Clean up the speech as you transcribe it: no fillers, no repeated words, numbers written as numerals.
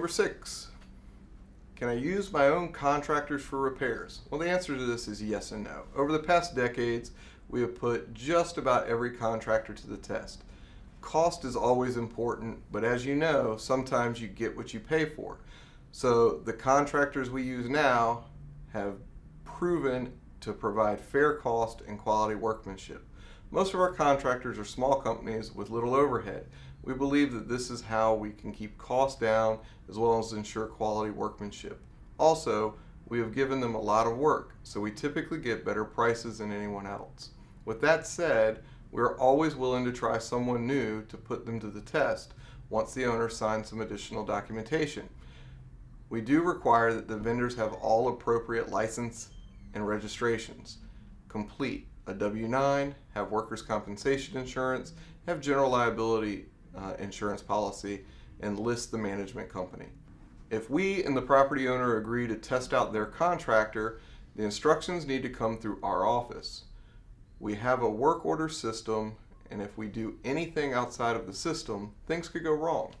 Number 6, can I use my own contractors for repairs? Well, the answer to this is yes and no. Over the past decades, we have put just about every contractor to the test. Cost is always important, but as you know, sometimes you get what you pay for. So the contractors we use now have proven to provide fair cost and quality workmanship. Most of our contractors are small companies with little overhead. We believe that this is how we can keep costs down as well as ensure quality workmanship. Also, we have given them a lot of work, so we typically get better prices than anyone else. With that said, we're always willing to try someone new to put them to the test once the owner signs some additional documentation. We do require that the vendors have all appropriate license and registrations, complete a W-9, have workers' compensation insurance, have general liability insurance policy, and list the management company. If we and the property owner agree to test out their contractor, the instructions need to come through our office. We have a work order system, and if we do anything outside of the system, things could go wrong.